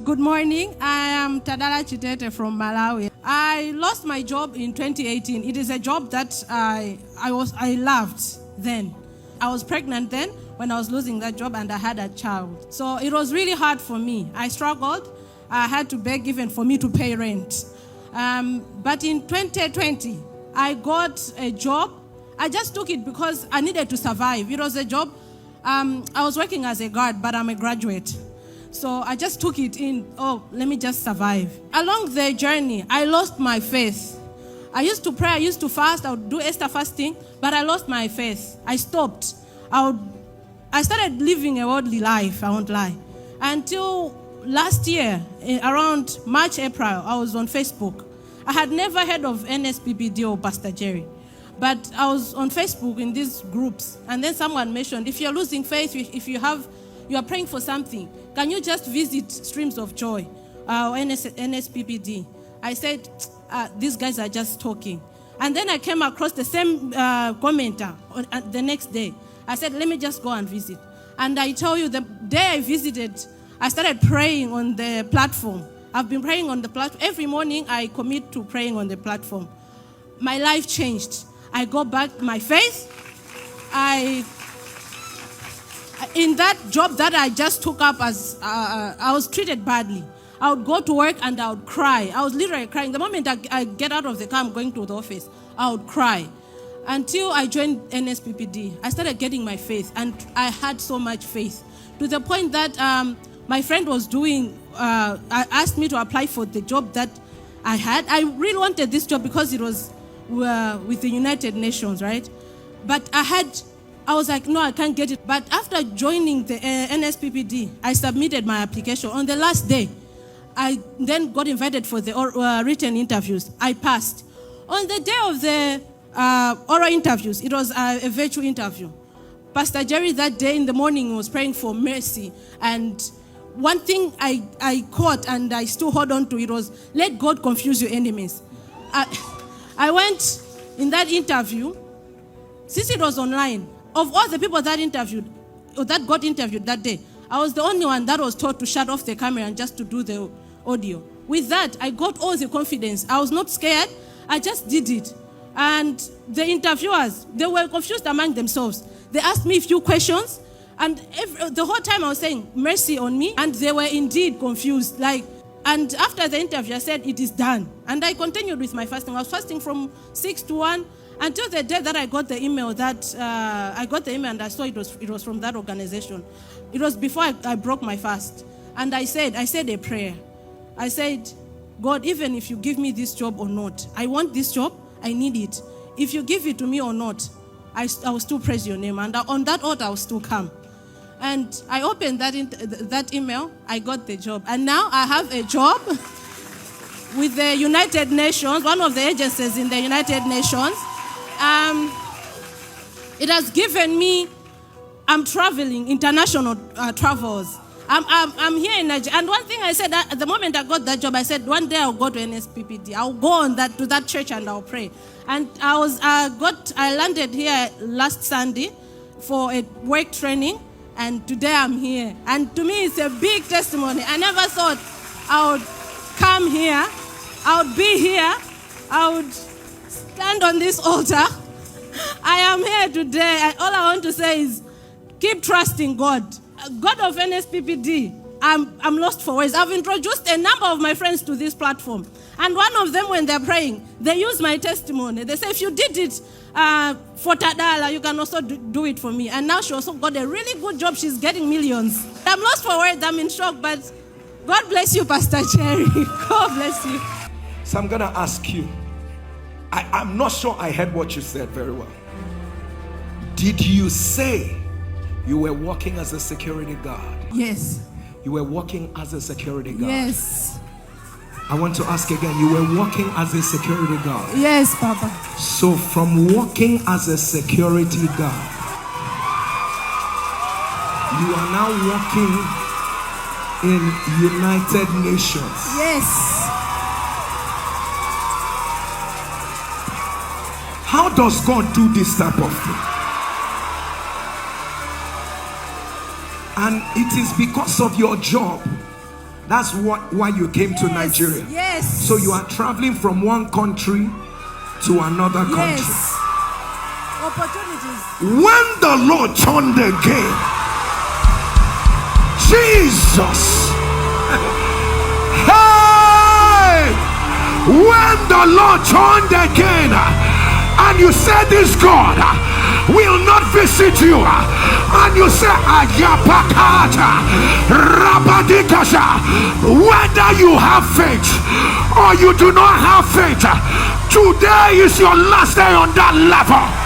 Good morning. I am TADALA Chitete from Malawi. I lost my job in 2018. It is a job that I loved then. I was pregnant then when I was losing that job, and I had a child. So it was really hard for me. I struggled. I had to beg even for me to pay rent. But in 2020, I got a job. I just took it because I needed to survive. It was a job. I was working as a guard, but I'm a graduate. So I just took it in, let me just survive. Along the journey, I lost my faith. I used to pray, I used to fast, I would do Esther fasting, but I lost my faith. I stopped. I started living a worldly life, I won't lie. Until last year, around March, April, I was on Facebook. I had never heard of NSPPD or Pastor Jerry. But I was on Facebook in these groups, and then someone mentioned, if you're losing faith, if you are praying for something, can you just visit Streams of Joy, NSPPD? I said, these guys are just talking. And then I came across the same commenter the next day. I said, let me just go and visit. And I tell you, the day I visited, I started praying on the platform. I've been praying on the platform. Every morning I commit to praying on the platform. My life changed. I got back my faith. In that job that I just took up, as I was treated badly. I would go to work and I would cry. I was literally crying. The moment I get out of the car, I'm going to the office, I would cry. Until I joined NSPPD, I started getting my faith, and I had so much faith to the point that my friend was doing, asked me to apply for the job that I had. I really wanted this job because it was with the United Nations, right? But I was like, no, I can't get it. But after joining the NSPPD, I submitted my application. On the last day, I then got invited for the written interviews. I passed. On the day of the oral interviews, it was a virtual interview. Pastor Jerry that day in the morning was praying for mercy. And one thing I caught and I still hold on to, it was, let God confuse your enemies. I went in that interview, since it was online. Of all the people that got interviewed that day, I was the only one that was told to shut off the camera and just to do the audio. With that, I got all the confidence. I was not scared. I just did it. And the interviewers, they were confused among themselves. They asked me a few questions, and the whole time I was saying, mercy on me, and they were indeed confused. And after the interview, I said, it is done. And I continued with my fasting. I was fasting from 6 to 1 until the day that I got the email and I saw it was from that organization. It was before I broke my fast. And I said a prayer. I said, God, even if you give me this job or not, I want this job, I need it. If you give it to me or not, I will still praise your name. And on that altar, I will still come. And I opened that email, I got the job. And now I have a job with the United Nations, one of the agencies in the United Nations. It has given me, I'm traveling, international travels. I'm here in Nigeria. And one thing I said, at the moment I got that job, I said, one day I'll go to NSPPD. I'll go to that church and I'll pray. And I landed here last Sunday for a work training. And today I'm here. And to me, it's a big testimony. I never thought I would come here. I would be here. I would stand on this altar. I am here today. And all I want to say is, keep trusting God. God of NSPPD, I'm lost for words. I've introduced a number of my friends to this platform. And one of them, when they're praying, they use my testimony. They say, if you did it for TADALA, you can also do it for me. And now she also got a really good job. She's getting millions. I'm lost for words. I'm in shock. But God bless you, Pastor Cherry. God bless you. So I'm going to ask you. I'm not sure I heard what you said very well. Did you say you were working as a security guard? Yes. You were working as a security guard? Yes. I want to ask again, you were working as a security guard? Yes, Papa. So from working as a security guard, you are now working in United Nations? Yes. How does God do this type of thing? And it is because of your job That's why you came to Nigeria. Yes. So you are traveling from one country to another country. Yes. Opportunities. When the Lord turned again, Jesus. Hey! When the Lord turned again, and you said, this God will not visit you, and you say, Ayapakata, Rabadikasha, whether you have faith or you do not have faith, today is your last day on that level.